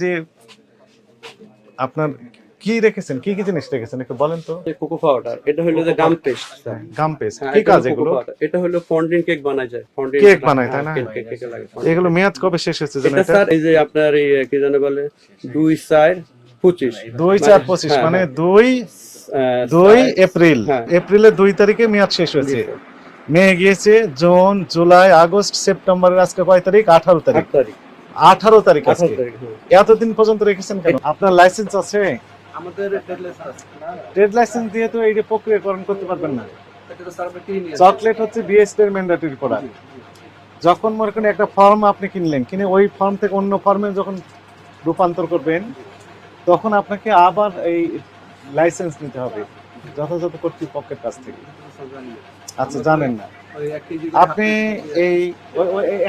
যে আপনার কি রেখেছেন, কি কি জিনিস রেখেছেন একটু বলেন তো। কোকো পাউডার, এটা হলো যে গাম পেস্ট স্যার। গাম পেস্ট হ্যাঁ, কি এটা কাজ হলো এগুলো? Cocoa powder. এটা হলো ফন্ডিং কেক বানায় যায়। ফন্ডিং কেক বানায় তাই না? কেকে লাগে fondant এগুলো cake। মেয়াদ কবে শেষ হচ্ছে জানেন এটা এটা? স্যার এই যে আপনার এই কি জানে বলে 2/4/25 2/4/25 হ্যাঁ, মানে হ্যাঁ। 2 এপ্রিল। হ্যাঁ। এপ্রিলের 2 তারিখে মেয়াদ শেষ হয়েছে। জি, স্যার। মে গিয়েছে, জুন, জুলাই, আগস্ট, সেপ্টেম্বরের আজকে কয় তারিখ? 18 তারিখ। 8 তারিখ 18 তারিখ 18 আজকে। তারিখ হ্যাঁ। এতদিন পর্যন্ত রেখেছেন কেন? আপনার লাইসেন্স আছে? আমাদের ডেডলাইন আছে না, ট্রেড লাইসেন্স দিয়ে তো এই যে প্রক্রিয়াকরণ করতে পারবেন না। এটা তো স্যার আমরা কিনে নিয়ে চকলেট হচ্ছে বিএসটি এর ম্যান্ডেটরি প্রোডাক্ট। যখন মনে করেন একটা ফর্ম আপনি কিনলেন, কিনে ওই ফর্ম থেকে অন্য ফর্মে যখন রূপান্তর করবেন, তখন আপনাকে আবার এই লাইসেন্স নিতে হবে যথাযথ কর্তৃপক্ষের কাছ থেকে। আচ্ছা, জানেন না ওই 1 কেজি আপনি এই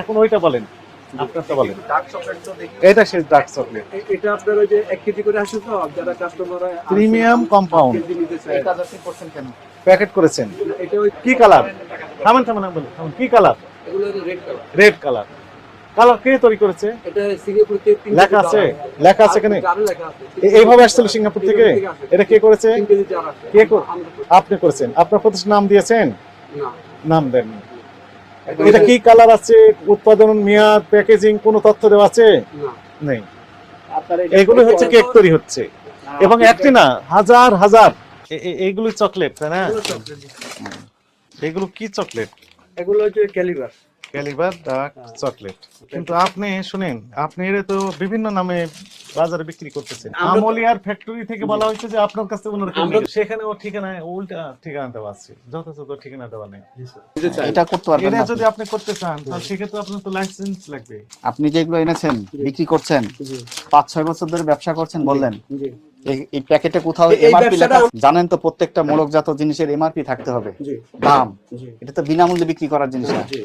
এখন ওইটা বলেন, আপনারটা বলেন। ডার্ক চকলেট তো দেখি এটা সেই ডার্ক চকলেট এটা আপনার ওই যে 1 কেজি করে আসে তো যারা কাস্টমার প্রিমিয়াম কম্পাউন্ড কেজি নিতে চায়। এটা 10% কেন? প্যাকেট করেছেন। এটা ওই কি কালার? থামেন থামেন আমি বলি, থামেন। কি কালার? এগুলো red colour. Red colour. Colour কে তৈরি করেছে? এটা সিঙ্গাপুর থেকে 3 লেখা আছে? লেখা আছে এখানে? জারে লেখা আছে। এইভাবে আসছিল সিঙ্গাপুর থেকে? এটা কে করেছে? 3 কেজি জার আছে। কে আপনি করেছেন? আপনার প্রতিষ্ঠান নাম দিয়েছেন? না, নাম দেন। এটা কি কালার আছে, উৎপাদন মেয়াদ, প্যাকেজিং কোনো তথ্য দেওয়া আছে? না। নেই। আপনার এগুলো হচ্ছে কেক তৈরি হচ্ছে, এবং একটি না, হাজার হাজার। এইগুলো চকলেট তাই না? এগুলো কি চকলেট? এগুলো হচ্ছে ক্যালিবার। Calibre dark chocolate. কিন্তু আপনি শুনেন, আপনি এর তো বিভিন্ন নামে বাজারে বিক্রি করতেছেন। আমলিয়ার ফ্যাক্টরি থেকে বলা হয়েছে যে আপনার কাছে ওনার সেখানে ও ঠিকানা উল্টা ঠিকানা দেওয়া আছে, যথাযথ ঠিকানা দেওয়া নেই। এটা করতে পারবেন এটা না যদি আপনি করতে চান তাহলে সেক্ষেত্রে আপনার তো লাইসেন্স লাগবে। আপনি যেগুলো এনেছেন বিক্রি করছেন, জি 5-6 বছর ধরে ব্যবসা করছেন বললেন, জি এই প্যাকেটে কোথাও এই এমআরপি লেখা ব্যবসাটা- আছে? জানেন তো প্রত্যেকটা মোড়কজাত জিনিসের এমআরপি থাকতে হবে, জি দাম। জি এটা তো বিনামূল্যে বিক্রি করার জিনিস না। জি।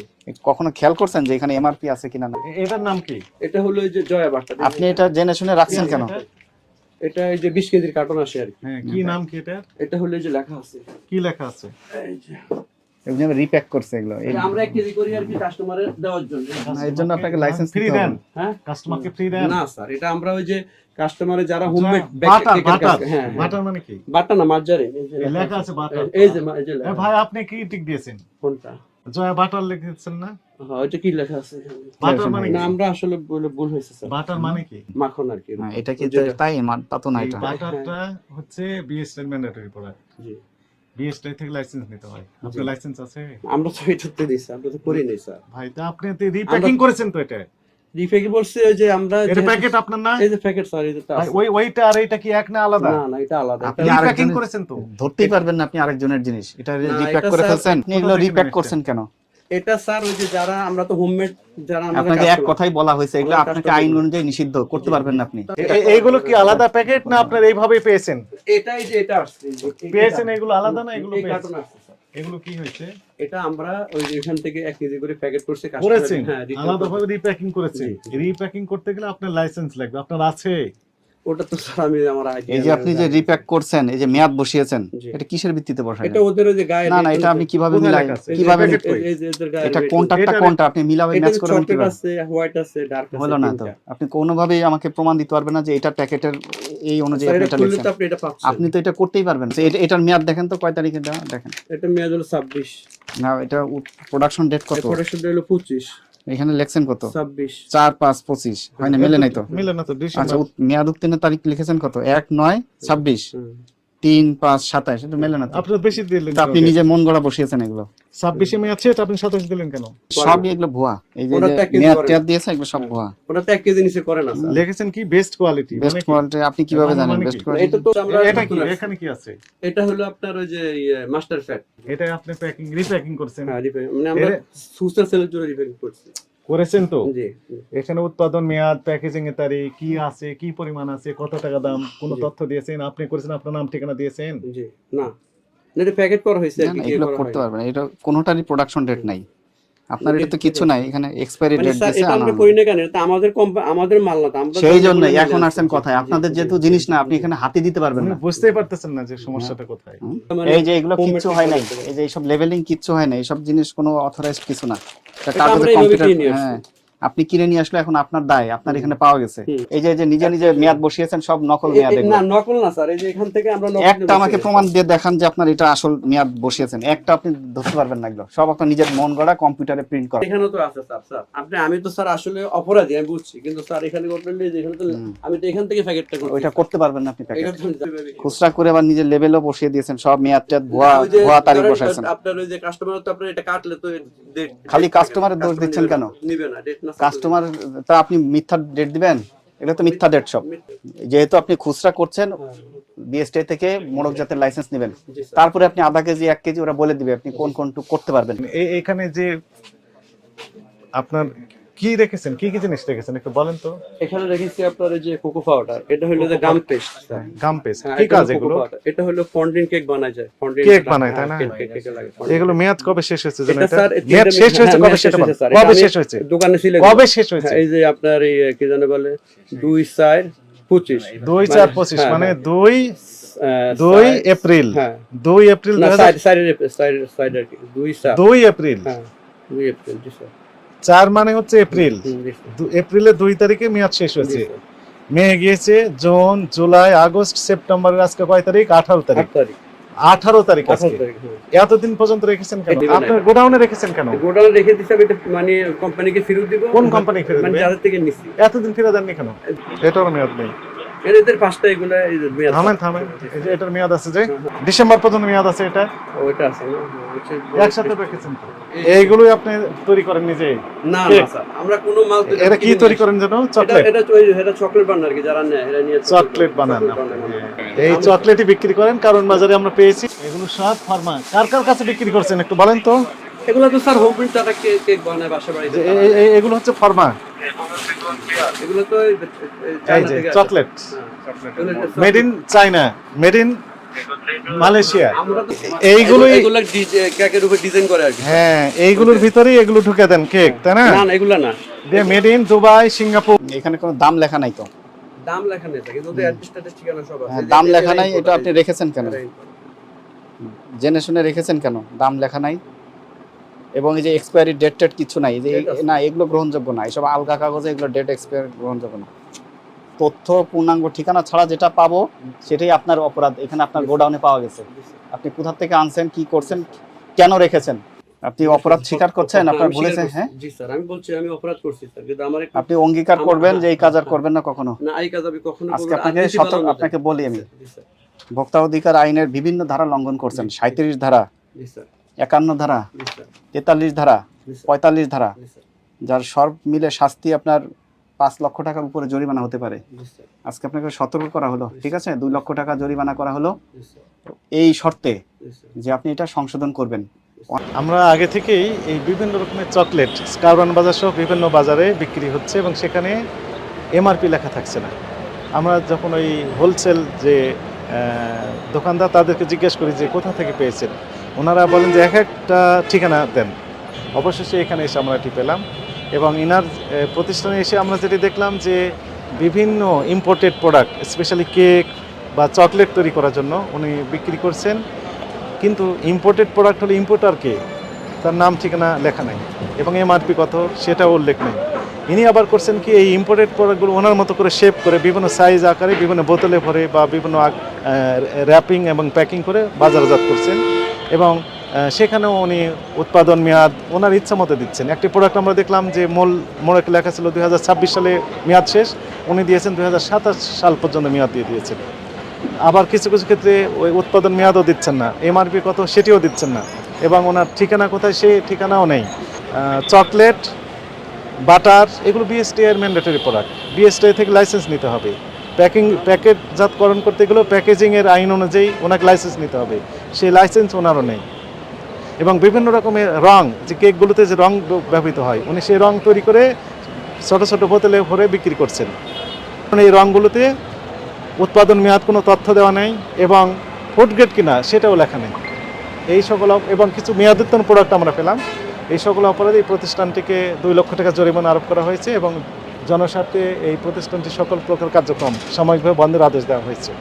কখনো খেয়াল করছেন যে এখানে এমআরপি আছে কিনা না? এটার নাম কি? এটা হলো এই যে জয়া বাটা। আপনি এটা জেনে শুনে রাখছেন কেন? এটা এই যে 20 কেজির কার্টন আসে আর কি। হ্যাঁ, কি নাম কি এটা? এটা হলো এই যে লেখা আছে। কি লেখা আছে? এই যে এগুলো রিপ্যাক করছে এগুলো। এটা আমরা 1 কেজি করি আর কি কাস্টমারের দেওয়ার জন্য। এর জন্য আপনাকে লাইসেন্স ফ্রি দিতে দেন? হবে। হ্যাঁ কাস্টমারকে ফ্রি দেন? না স্যার, এটা আমরা ওই যে কাস্টমারের যারা হোমমেড বাটার বাটার হ্যাঁ বাটার মানে কি? বাটা না মার্জারিন। এই যে লেখা আছে বাটার। এই যে এই যে এ লেখা। ভাই, আপনি কি টিক দিয়েছেন? কোনটা? জয়া বাটার লিখেছেন না? হ্যাঁ, ওইটা কি লেখা আছে এখানে? বাটার মানে না কি? আমরা আসলে ভুল হয়েছে স্যার। বাটার মানে কি? মাখন আর কি। হ্যাঁ, এটা কি যেটা- তাই? তা তো না এই এটা। বাটারটা হচ্ছে বিএসটি এর ম্যান্ডেটরি প্রোডাক্ট। জি বিএসটি থেকে লাইসেন্স নিতে হয়। আপনার লাইসেন্স আছে? আমরা তো এটাতে দিছি, আমরা তো করি নাই স্যার। ভাই, তো আপনি তো রিপ্যাকিং করেছেন তো এটা? রিফেকি বলছে যে আমরা এটা প্যাকেট আপনার না? এই যে প্যাকেট স্যার, এটা ভাই, ওইটা আর এইটা কি এক না আলাদা? না না এটা আলাদা। আপনি এটা- আরেকজনের- রিপ্যাকিং করেছেন তো? ধরতেই পারবেন না আপনি আরেকজনের জিনিস। এটা না, রিপ্যাক এটা করে স্যার- ফেলছেন। আপনি এগুলো কোথা থেকে রিপ্যাক এনেছেন? করছেন কেন? এটা স্যার ওই যে যারা আমরা তো হোমমেড যারা আমাদের আপনাকে এক customer- কথাই বলা হয়েছে, এগুলো আমাদের আপনাকে customer- আইন অনুযায়ী নিষিদ্ধ করতে পারবেন না আপনি। এইগুলো কি আলাদা প্যাকেট না আপনার এইভাবে পেয়েছেন? এটাই যে এটা আসছে পেয়েছেন এগুলো আলাদা না এগুলো এই পেয়েছেন? কার্টন আসছে স্যার। এগুলো কি হয়েছে? এটা আমরা ওই যে এখান থেকে 1 কেজি করে প্যাকেট করছে করেছেন? হ্যাঁ return আলাদাভাবে করছে। রিপ্যাকিং করেছেন? জি। রিপ্যাকিং করতে গেলে আপনার লাইসেন্স লাগবে। আপনার আছে? ওটা তো স্যার আমি আমার idea এই যে আপনি যে রিপ্যাক করছেন, এই যে মেয়াদ বসিয়েছেন, জি। এটা কিসের ভিত্তিতে বসালেন? এটা ওদের ওই যে গায়ে না না, এটা আপনি কিভাবে কোথায় মিলাই, লেখা আছে? কিভাবে এই যে প্যাকেট এই যে এদের গায়ে এটা rate- কোনটা এটা- কোনটা আপনি মিলাবে এটা ম্যাচ করবেন চকলেট কিভাবে? আছে, হোয়াইট আছে, ডার্ক আছে। হলো না তো। তিনটা। আপনি কোনোভাবেই আমাকে প্রমাণ দিতে পারবেন না যে এটা প্যাকেটের এই অনুযায়ী স্যার, আপনি এটা এটা খুললে লিখছেন। তো আপনি এটা পাচ্ছেন। আপনি তো এটা করতেই পারবেন না। এটার মেয়াদ দেখেন তো, কয় তারিখে দেখেন। এটা মেয়াদ হলো 26, না, এটা প্রোডাকশন ডেট কত? প্রোডাকশন হলো 25, এখানে লেখছেন কত? 26। 4-5-25 হয় না, মেলে নাই তো। মিলে না তো। আচ্ছা, ডিসেম্বর। মেয়াদ উত্তীর্ণের তারিখ লিখেছেন কত? 1-9-26, 3-5-27, এটা মেলে না তো। আপনার বেশি দিলেন তো আপনি নিজে মন গড়া বসিয়েছেন এগুলো। 26 মে আছে, তো আপনি 27 দিলেন কেন? সব এগুলো ভুয়া। এই যে ওটা তো এক কেজি মেয়াদ করে। টেয়াদ দিয়েছে, এগুলো সব ভুয়া। ওটা তো 1 কেজি নিচে করে না স্যার। লিখেছেন কি বেস্ট কোয়ালিটি? বেস্ট কোয়ালিটি আপনি কিভাবে মানে জানেন কি? Best quality? এটা তো আমরা এটা কি? এখানে কি আছে? এটা হলো আপনার ওই যে মাস্টার ফ্যাট। এটা আপনি প্যাকিং রিপ্যাকিং করছেন? হ্যাঁ মানে আমরা সুসার সেলের জন্য রিপেয়ারিং করছি। করেছেন তো? জি এখানে উৎপাদন মেয়াদ, প্যাকেজিং এর তারিখ কি আছে, কি পরিমাণ আছে, কত টাকা দাম, কোন তথ্য দিয়েছেন? আপনি করেছেন, আপনার নাম ঠিকানা দিয়েছেন? জি না না, এটা প্যাকেট করা হয়েছে আর না, কি, না, দিয়ে এগুলো করা করতে হয়নি। পারবেন না। এটা কোনোটারই প্রোডাকশন ডেট নাই। আপনার এটা তো কিছু নাই, এখানে এক্সপায়ারি মানে ডেট স্যার, দিয়েছে এটা আমরা আনা। করি না কেন? এটা আমাদের আমাদের মাল না তো, আমরা সেই জন্য বলে এখন নিয়ে আসছেন আসছি। কথায়, আপনাদের যেহেতু জিনিস না, আপনি এখানে হাতে দিতে পারবেন উনি না। বুঝতেই পারতেছেন না যে সমস্যাটা কোথায়। মানে এই যে এগুলো homemade কিচ্ছু হয় নাই, করতে হবে। এই যে এইসব লেভেলিং কিচ্ছু হয় না, এইসব জিনিস কোনো অথরাইজড কিছু না। এটা এটা কাগজে আমরা এইভাবে কম্পিউটার, কিনে নিয়ে আসছি। হ্যাঁ, আপনি কিনে নিয়ে আসলে এখন আপনার দায়, আপনার এখানে পাওয়া গেছে। হুম। এই যে নিজে নিজে মেয়াদ বসিয়েছেন সব নকল মেয়াদ এগুলো। না নকল না স্যার, এই যে এখান থেকে আমরা নকল একটা আমাকে প্রমাণ দিয়ে দেখান যে আপনার এটা আসল মেয়াদ বসিয়েছেন, একটা আপনি ধরতে পারবেন না, এগুলো সব আপনার নিজের মন গড়া কম্পিউটারে প্রিন্ট করা। এখানেও তো আছে স্যার। স্যার আমি তো স্যার আসলে অপরাধী, আমি বুঝছি, কিন্তু স্যার এখানে করলে যে এখানে তো আমি তো এখান থেকে প্যাকেটটা করছি। ওইটা করতে পারবেন না আপনি এটা প্যাকেট তো খুচরা করে আবার নিজের লেভেলও বসিয়ে দিয়েছেন, সব মেয়াদ টেয়াদ ভুয়া ওই যে ভুয়া তারিখ ধরেন বসাইছেন। আপনার ওই যে কাস্টমার তো আপনার এটা কাটলে তো date খালি কাস্টমারের দোষ দিচ্ছেন কেন? নিবে না ডেট না কাস্টমার তা আপনি মিথ্যা ডেট দিবেন? এটা তো মিথ্যা ডেট সব। যেহেতু আপনি খুচরা করছেন, বিএসটি থেকে মোড়ক জাতের লাইসেন্স নেবেন, তারপরে আপনি আধা কেজি 1 কেজি ওরা বলে দিবে আপনি কোন কোনটুকু করতে পারবেন। এখানে যে আপনার কি রেখেছেন, কি কি জিনিস রেখেছেন একটু বলেন তো। এখানে রেখেছি আপনার এই যে কোকো পাউডার, এটা হলো যে গাম পেস্ট স্যার। গাম পেস্ট, হ্যাঁ, কি এটা কাজ হলো এগুলো? cocoa powder। এটা হলো ফন্ডিং কেক বানায় যায়, ফন্ডিং কেক বানায়, তাই না? কেকে লাগে fondant এগুলো cake। মেয়াদ কবে শেষ হয়েছে জানেন? এটা স্যার মেয়াদ শেষ হয়েছে কবে সেটা বলেন। কবে শেষ হয়েছে? দোকানে ছিল কবে শেষ হয়েছে? এই যে আপনার এই কি জানে বলে 2/4/25 2/4/25 হ্যাঁ, মানে হ্যাঁ। 2 এপ্রিল। হ্যাঁ 2 এপ্রিল না 2000 সাইড আর কি 2/4 2 এপ্রিল। হ্যাঁ 2 এপ্রিল জি স্যার। 4 মানে হচ্ছে এপ্রিল। জি স্যার। এপ্রিলের 2 তারিখে মেয়াদ শেষ হয়েছে। জি স্যার। মে গিয়েছে, জুন, জুলাই, আগস্ট, সেপ্টেম্বরের আজকে কয় তারিখ? 18 তারিখ। 8 তারিখ 18 তারিখ 18 আজকে। তারিখ হ্যাঁ। এতদিন পর্যন্ত রেখেছেন কেন? দিবেন না। আপনার গোডাউনে রেখেছেন কেন? গোডাউন রেখে দিছি আমি, এটা মানে কোম্পানিকে ফেরত দিব। কোন কোম্পানি ফেরত মানে দিবে? যাদের থেকে নিছি। এতদিন ফিরে দেননি কেন? এটারও মেয়াদ নেই। এদের 5টা এগুলা এই যে মেয়াদ। থামেন থামেন, এই যে এটার মেয়াদ আছে, যে ডিসেম্বর পর্যন্ত মেয়াদ আছে এটা। ওইটা আছে না হচ্ছে একসাথে রেখেছেন তো। এইগুলোই আপনি তৈরি করেন নিজে? না কেক? না স্যার, আমরা কোনো মাল তো এটা কি কিনে তৈরি নিয়ে করেন যেন? আসি। চকলেট? এটা চকলেট বানার কি যারা নেয় এরা নিয়ে চকলেট বানান চকলেট আপনি। বানায়। এই চকলেটই বিক্রি করেন, কারণ বাজারে আমরা পেয়েছি। এগুলো সব ফার্মা। কার কার কাছে বিক্রি করছেন একটু বলেন তো। এগুলো তো স্যার হোম প্রিন্ট তারা কেক বানায় বাসা বাড়িতে। এগুলো হচ্ছে ফার্মা। এগুলো তো এই চায়না যে থেকে আসে। চকলেট, এগুলো made in China, made in Malaysia. আমরা তো এইগুলোই এগুলো কেকের উপর ডিজাইন করে আর কি। হ্যাঁ, এইগুলোর ভিতরেই এগুলো ঢুকে দেন কেক, তাই না? না না এগুলো না, যে মেড ইন দুবাই, সিঙ্গাপুর। এখানে কোনো দাম লেখা নাই তো? দাম লেখা নেই কিন্তু ওদের অ্যাড্রেস ঠিকানা সব আছে। হ্যাঁ, এই যে দাম এটা লেখা নাই, import এটা আপনি রেখেছেন কেন? জেনে শুনে রেখেছেন কেন? দাম লেখা নাই এবং এই যে এক্সপায়ারি ডেট টেট কিছু নাই, এই যে না এগুলো গ্রহণযোগ্য না, এসব আলগা কাগজে এগুলো ডেট এক্সপায়ার গ্রহণযোগ্য না। তথ্য পূর্ণাঙ্গ ঠিকানা ছাড়া যেটা পাবো সেটাই আপনার অপরাধ। এখানে আপনার গোডাউনে পাওয়া গেছে, আপনি কোথা থেকে আনছেন, কি করছেন, কেন রেখেছেন, আপনি অপরাধ স্বীকার করছেন, আপনার আমি ভুলেছেন। স্বীকার হ্যাঁ, করছি। জি স্যার আমি বলছি আমি অপরাধ করছি স্যার, কিন্তু আমার একটু আপনি অঙ্গীকার করবেন যে এই কাজ আর করবেন না কখনো। না এই কাজ আমি কখনো আজকে করব না। আপনাকে আজকে সতর্ক, বানানো আপনাকে বলি আমি, জি স্যার। ভোক্তা অধিকার আইনের বিভিন্ন ধারা লঙ্ঘন করছেন। 37 ধারা, জি স্যার। 51 ধারা, জি স্যার। 43 ধারা, জি স্যার। 45 ধারা, জি স্যার। যার সব মিলে শাস্তি আপনার 5 লক্ষ টাকার উপরে জরিমানা হতে পারে। জি স্যার। আজকে আপনাকে সতর্ক করা হলো, ঠিক আছে? 2 লক্ষ টাকা জরিমানা করা হলো জি স্যার। এই শর্তে জি স্যার। যে আপনি এটা সংশোধন করবেন। আমরা আগে থেকেই এই বিভিন্ন রকমের চকলেট কারওয়ান বাজার সহ বিভিন্ন বাজারে বিক্রি হচ্ছে এবং সেখানে এমআরপি লেখা থাকছে না। আমরা যখন ওই হোলসেল যে দোকানদার তাদেরকে জিজ্ঞেস করি যে কোথা থেকে পেয়েছেন, ওনারা বলেন যে এক একটা ঠিকানা দেন। অবশেষে এখানে এসে আমরা এটি পেলাম এবং ইনার প্রতিষ্ঠানে এসে আমরা যেটি দেখলাম যে বিভিন্ন ইম্পোর্টেড প্রোডাক্ট, স্পেশালি কেক বা চকলেট তৈরি করার জন্য উনি বিক্রি করছেন, কিন্তু ইম্পোর্টেড প্রোডাক্ট হলে ইম্পোর্টার কে, তার নাম ঠিকানা লেখা নাই এবং এমআরপি কত সেটাও উল্লেখ নেই। ইনি আবার করছেন কি, এই ইম্পোর্টেড প্রোডাক্টগুলো ওনার মতো করে শেপ করে বিভিন্ন সাইজ আকারে বিভিন্ন বোতলে ভরে বা বিভিন্ন র্যাপিং এবং প্যাকিং করে বাজারজাত করছেন এবং সেখানেও উনি উৎপাদন মেয়াদ ওনার ইচ্ছা মতো দিচ্ছেন। একটি প্রোডাক্ট আমরা দেখলাম যে মোড়কে লেখা ছিল 2026 সালে মেয়াদ শেষ, উনি দিয়েছেন 2027 সাল পর্যন্ত মেয়াদ দিয়ে দিয়েছেন। আবার কিছু কিছু ক্ষেত্রে ওই উৎপাদন মেয়াদও দিচ্ছেন না, এমআরপি কত সেটিও দিচ্ছেন না এবং ওনার ঠিকানা কোথায় সেই ঠিকানাও নেই। চকলেট, বাটার এগুলো বিএসটিআই এর ম্যান্ডেটরি প্রোডাক্ট, বিএসটিআই থেকে লাইসেন্স নিতে হবে। প্যাকেটজাতকরণ করতে গেলেও প্যাকেজিংয়ের আইন অনুযায়ী ওনাকে লাইসেন্স নিতে হবে, সেই লাইসেন্স ওনারও নেই। এবং বিভিন্ন রকমের রং, যে কেকগুলোতে যে রং ব্যবহৃত হয়, উনি সেই রং তৈরি করে ছোট ছোট বোতলে ভরে বিক্রি করছেন। এই রঙগুলোতে উৎপাদন মেয়াদ কোনো তথ্য দেওয়া নেই এবং ফুড গ্রেড কিনা সেটাও লেখা নেই। এই সকল এবং কিছু মেয়াদোত্তীর্ণ প্রোডাক্ট আমরা পেলাম। এই সকল অপরাধে এই প্রতিষ্ঠানটিকে 2 লক্ষ টাকা জরিমানা আরোপ করা হয়েছে এবং জনস্বার্থে এই প্রতিষ্ঠানটি সকল প্রকার কার্যক্রম সাময়িকভাবে বন্ধের আদেশ দেওয়া হয়েছে।